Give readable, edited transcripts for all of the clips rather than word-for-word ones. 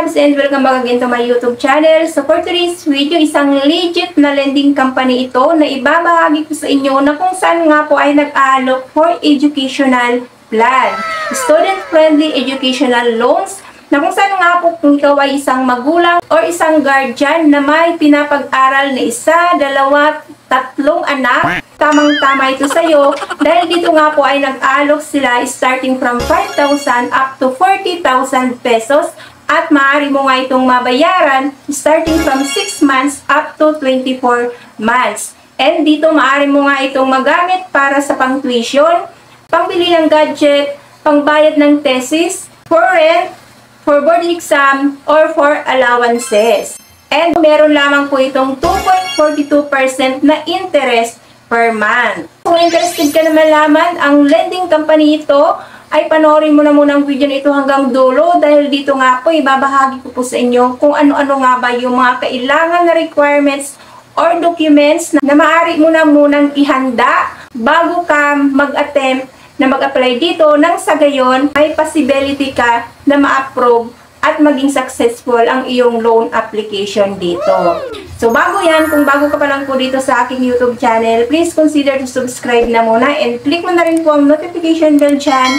Labs and welcome back again to my YouTube channel. So for today's video, isang legit na lending company ito na ibabahagi ko sa inyo na kung saan nga po ay nag-aalok for educational plan. Student-friendly educational loans na kung saan nga po kung ikaw ay isang magulang or isang guardian na may pinapag-aral na isa, dalawa, tatlong anak, tamang-tama ito sa'yo dahil dito nga po ay nag-alok sila starting from 5,000 up to 40,000 pesos at maaari mo nga itong mabayaran starting from 6 months up to 24 months. And dito maaari mo nga itong magamit para sa pang-tuition, pangbili ng gadget, pangbayad ng thesis, for rent, for board exam, or for allowances. And meron lamang po itong 2.42% na interest per month. Kung interested ka na malaman ang lending company ito, ay panoorin mo na muna ang video na ito hanggang dulo dahil dito nga po ibabahagi ko po sa inyo kung ano-ano nga ba yung mga kailangan na requirements or documents na maaari mo na munang ihanda bago ka mag-attempt na mag-apply dito nang sa gayon may possibility ka na ma-approve at maging successful ang iyong loan application dito. So bago yan, kung bago ka pa lang po dito sa aking YouTube channel, please consider to subscribe na muna and click mo na rin po ang notification bell dyan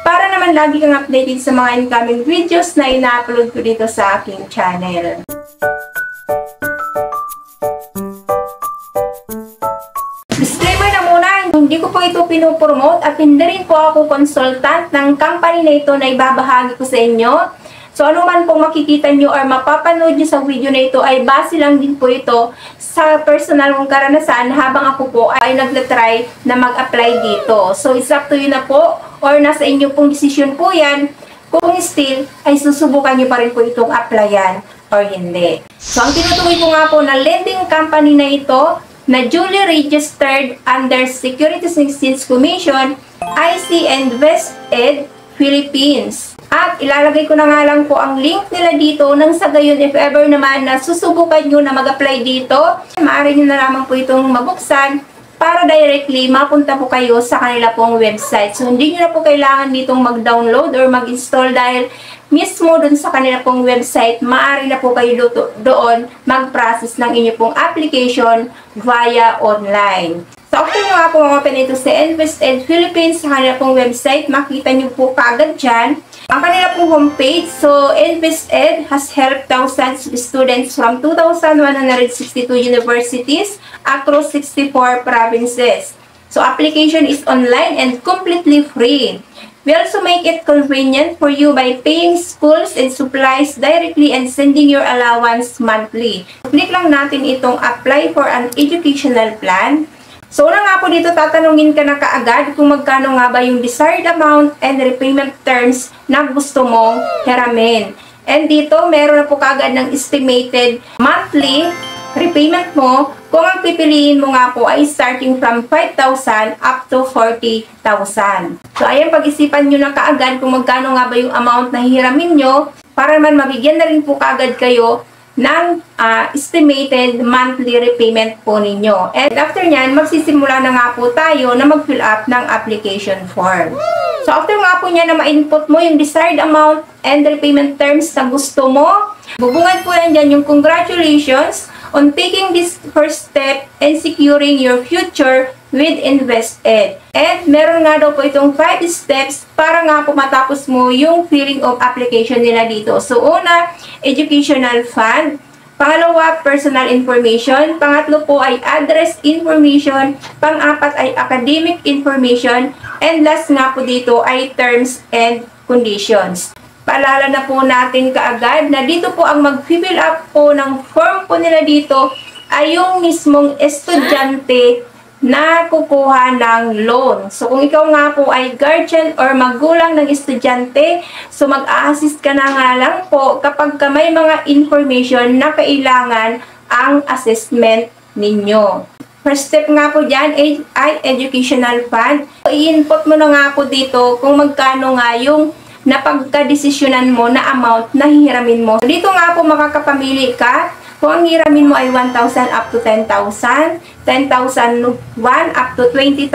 para naman lagi kang updated sa mga incoming videos na ina-upload ko dito sa aking channel. Disclaimer na muna, hindi ko po ito pinopromote at hindi rin po ako consultant ng company na ito na ibabahagi ko sa inyo. So, ano man pong makikita nyo or mapapanood nyo sa video na ito ay base lang din po ito sa personal kong karanasan habang ako po ay naglatry na mag-apply dito. So, it's up to you na po or nasa inyo pong desisyon po yan kung still ay susubukan nyo pa rin po itong applyan or hindi. So, ang tinutukoy ko nga po na lending company na ito na duly registered under Securities and Exchange Commission, IC Invest-Ed Philippines. At ilalagay ko na nga lang po ang link nila dito nang sa gayon if ever naman na susubukan nyo na mag-apply dito, maaari nyo na lamang po itong mabuksan para directly mapunta po kayo sa kanila pong website. So hindi nyo na po kailangan ditong mag-download or mag-install dahil mismo dun sa kanila pong website, maaari na po kayo doon mag-process ng inyo pong application via online. So, after nyo nga po ma-open ito sa Invest-Ed Philippines sa kanila pong website, makita nyo po kaagad dyan ang kanila pong homepage. So, Invest-Ed has helped thousands of students from 2,162 universities across 64 provinces. So, application is online and completely free. We also make it convenient for you by paying schools and supplies directly and sending your allowance monthly. Click lang natin itong apply for an educational plan. So, una nga po dito, tatanungin ka na kaagad kung magkano nga ba yung desired amount and repayment terms na gusto mong hiramin. And dito, meron na po kaagad ng estimated monthly repayment mo kung ang pipiliin mo nga po ay starting from 5,000 up to 40,000. So, ayan, pag-isipan nyo na kaagad kung magkano nga ba yung amount na hihiramin nyo para man mabigyan na rin po kaagad kayo ng estimated monthly repayment po ninyo. And after nyan, magsisimula na nga po tayo na mag-fill up ng application form. So after nga po niya na ma-input mo yung desired amount and repayment terms na gusto mo, bubungan po yan dyan yung congratulations on taking this first step and securing your future with Invest-Ed. And meron nga daw po itong 5 steps para nga po matapos mo yung filling of application nila dito. So, una, educational fund. Pangalawa, personal information. Pangatlo po ay address information. Pang-apat ay academic information. And last nga po dito ay terms and conditions. Paalala na po natin kaagad na dito po ang mag-fill up po ng form po nila dito ay yung mismong estudyante na kukuha ng loan. So, kung ikaw nga po ay guardian or magulang ng estudyante, so mag-a-assist ka na nga lang po kapag may mga information na kailangan ang assessment ninyo. First step nga po dyan ay educational fund. So, i-input mo na nga po dito kung magkano nga yung napagka-desisyonan mo na amount na hihiramin mo. So, dito nga po makakapamili ka kung ang hiramin mo ay 1,000 up to 10,000, 10,001 up to 20,000,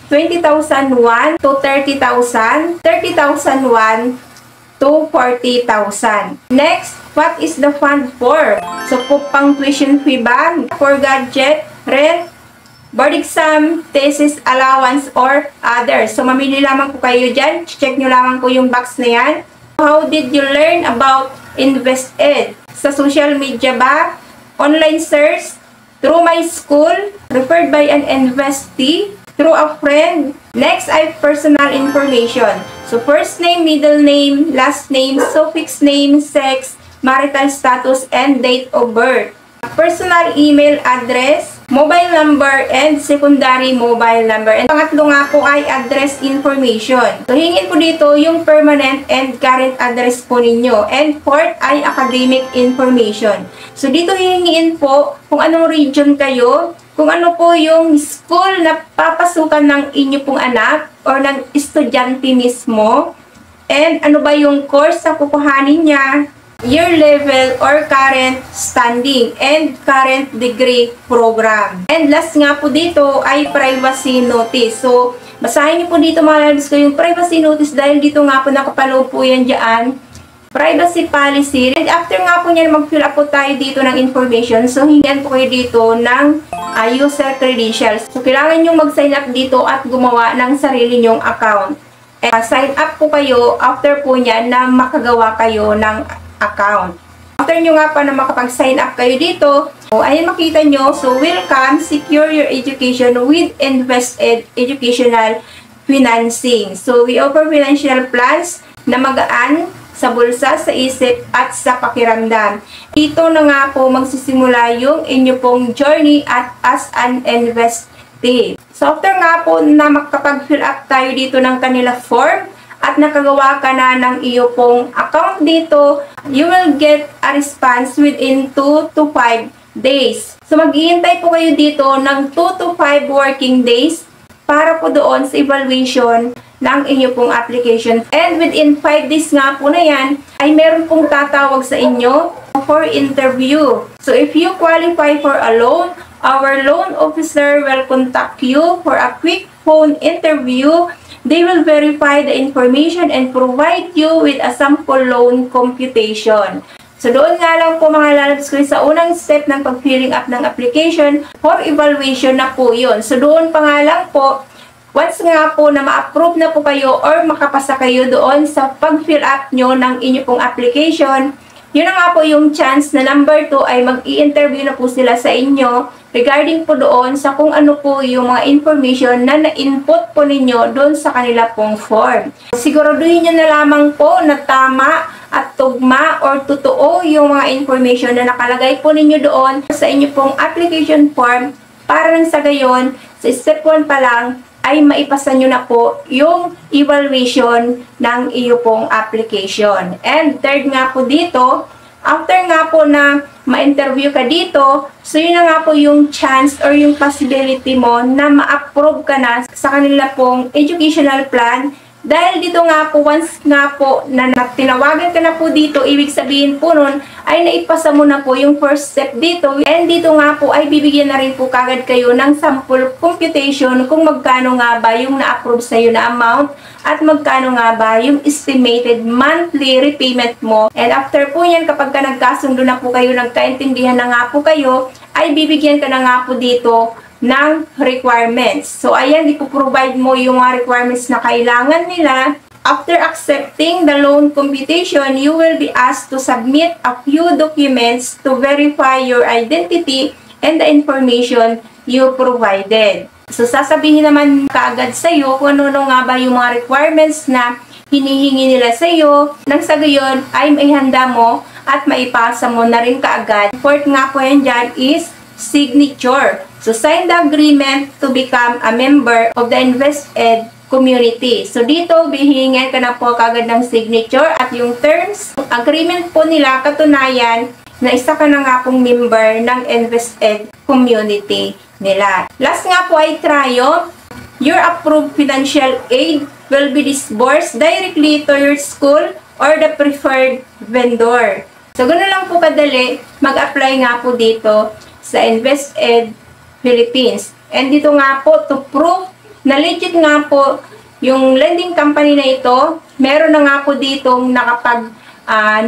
20,001 to 30,000, 30,001 to 40,000. Next, what is the fund for? So, pang tuition fee ba? For gadget, rent, board exam, thesis allowance, or others. So, mamili lamang po kayo dyan. Check nyo lamang po yung box na yan. How did you learn about InvestEd? Sa social media ba? Online search? Through my school? Referred by an investee? Through a friend? Next ay personal information. So, first name, middle name, last name, suffix name, sex, marital status, and date of birth. Personal email address, mobile number, and secondary mobile number. And pangatlo nga po ay address information. So, hingin po dito yung permanent and current address po ninyo. And fourth ay academic information. So, dito hihingiin po kung anong region kayo, kung ano po yung school na papasukan ng inyo pong anak or ng estudyante mismo, and ano ba yung course na kukuhanin niya, year level or current standing, and current degree program. And last nga po dito ay privacy notice. So, basahin niyo po dito mga lalabs ko yung privacy notice dahil dito nga po nakapaloob po yan dyan. Privacy policy. And after nga po niyan, mag-fill up po tayo dito ng information. So, hingan po kayo dito ng user credentials. So, kailangan nyo mag-sign up dito at gumawa ng sarili nyong account. And sign up po kayo after po niyan na makagawa kayo ng account. After nyo nga pa na makapag-sign up kayo dito, so, ayan makita nyo. So, welcome, secure your education with InvestEd Educational Financing. So, we offer financial plans na magaan sa bulsa, sa isip, at sa pakiramdam. Ito na nga po magsisimula yung inyo pong journey at as an investee. So, after nga po na makapag-fill up tayo dito ng kanila form at nakagawa ka na ng iyo pong account dito, you will get a response within 2 to 5 days. So, mag-iintay po kayo dito ng 2 to 5 working days para po doon sa evaluation ng inyo pong application. And within 5 days nga po na yan, ay meron pong tatawag sa inyo for interview. So, if you qualify for a loan, our loan officer will contact you for a quick phone interview. They will verify the information and provide you with a sample loan computation. So, doon nga lang po mga lalabs ko sa unang step ng pag-filling up ng application for evaluation na po yun. So, doon pa nga lang po, once nga po na ma-approve na po kayo or makapasa kayo doon sa pag-fill up nyo ng inyo pong application, yun na nga po yung chance na number 2 ay mag-i-interview na po sila sa inyo regarding po doon sa kung ano po yung mga information na na-input po ninyo doon sa kanila pong form. Siguraduhin nyo na lamang po na tama at tugma or totoo yung mga information na nakalagay po ninyo doon sa inyo pong application form para nang sa gayon, sa step 1 pa lang, ay maipasa nyo na po yung evaluation ng iyo pong application. And third nga po dito, after nga po na ma-interview ka dito, so yun na nga po yung chance or yung possibility mo na ma-approve ka na sa kanila pong educational plan. Dahil dito nga po, once nga po na tinawagan ka na po dito, ibig sabihin po nun ay naipasa mo na po yung first step dito. And dito nga po ay bibigyan na rin po kagad kayo ng sample computation kung magkano nga ba yung na-approve sa'yo na amount at magkano nga ba yung estimated monthly repayment mo. And after po yan, kapag ka nagkasundo na po kayo, nagkaintindihan na nga po kayo, ay bibigyan ka na nga po dito ng requirements. So, ayan, ipoprovide mo yung mga requirements na kailangan nila. After accepting the loan computation, you will be asked to submit a few documents to verify your identity and the information you provided. So, sasabihin naman kaagad sa'yo kung ano nga ba yung mga requirements na hinihingi nila sa'yo. Nang sa gayon, ay maihanda mo at maipasa mo na rin kaagad. Fourth nga po yan dyan is signature. So, sign the agreement to become a member of the InvestEd community. So, dito, bihingan ka na po kagad ng signature at yung terms, agreement po nila, katunayan na isa ka na nga pong member ng InvestEd community nila. Last nga po ay triumph. Your approved financial aid will be disbursed directly to your school or the preferred vendor. So, ganoon lang po kadali, mag-apply nga po dito sa InvestEd Philippines. And dito nga po, to prove na legit nga po yung lending company na ito, meron na nga po ditong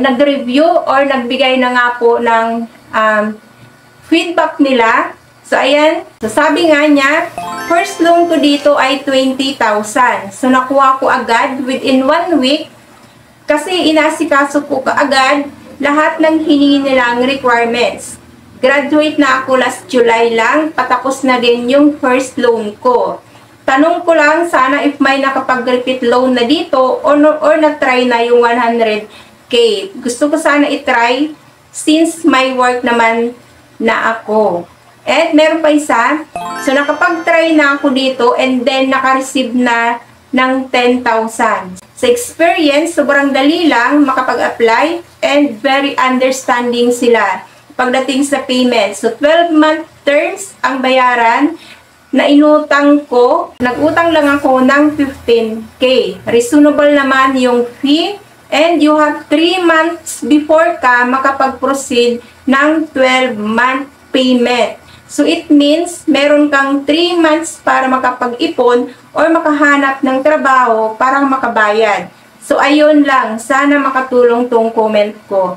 nag-review or nagbigay na nga po ng feedback nila. So, ayan. So, sabi nga niya, first loan ko dito ay 20,000. So, nakuha ko agad within 1 week kasi inasikaso ko kaagad lahat ng hiningi nilang requirements. Graduate na ako last July lang, patapos na din yung first loan ko. Tanong ko lang sana if may nakapag-repeat loan na dito or na-try na yung 100K. Gusto ko sana i-try since may work naman na ako. And meron pa isa. So nakapag-try na ako dito and then naka-receive na ng 10,000. Sa experience, sobrang dali lang makapag-apply and very understanding sila pagdating sa payment. So 12-month terms ang bayaran na inutang ko. Nag-utang lang ako ng 15K. Reasonable naman yung fee and you have 3 months before ka makapag-proceed ng 12-month payment. So it means meron kang 3 months para makapag-ipon or makahanap ng trabaho para makabayad. So ayun lang, sana makatulong tong comment ko.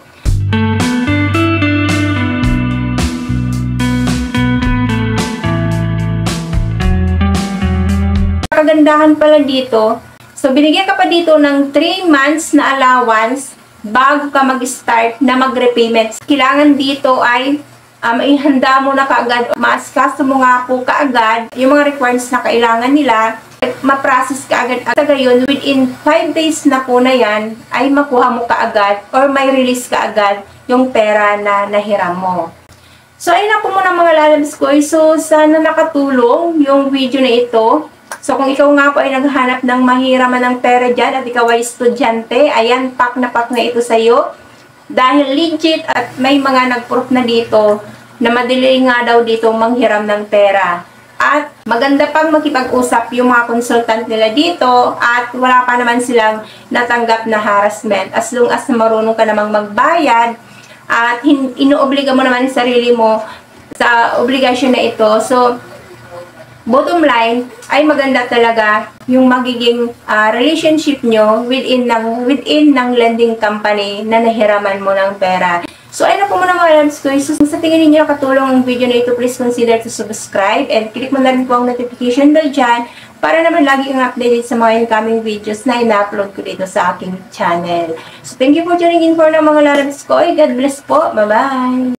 Kagandahan pala dito, so binigyan ka pa dito ng 3 months na allowance bago ka mag-start na mag-repayment. Kailangan dito ay maihanda mo na kaagad, maaskaso mo nga po kaagad yung mga requirements na kailangan nila, ma-process kaagad at gayon within 5 days na po na yan ay makuha mo kaagad or may release kaagad yung pera na nahiram mo. So ayun na po muna mga lalabs ko. So sana nakatulong yung video na ito. So, kung ikaw nga po ay naghahanap ng mahiraman ng pera dyan at ikaw ay estudyante, ayan, pak na ito sa'yo. Dahil legit at may mga nag-proof na dito na madali nga daw dito manghiram ng pera. At maganda pang makipag-usap yung mga consultant nila dito at wala pa naman silang natanggap na harassment. As long as marunong ka namang magbayad at inuobliga mo naman sarili mo sa obligasyon na ito. So, bottom line, ay maganda talaga yung magiging relationship nyo within ng lending company na nahiraman mo ng pera. So, ayun na po muna mga loves ko. So, sa tingin ninyo nakatulong ang video na ito, please consider to subscribe and click mo na rin po ang notification bell dyan para naman lagi kang updated sa mga incoming videos na ina-upload ko dito sa aking channel. So, thank you for tuning in for ng mga loves ko. God bless po. Bye-bye!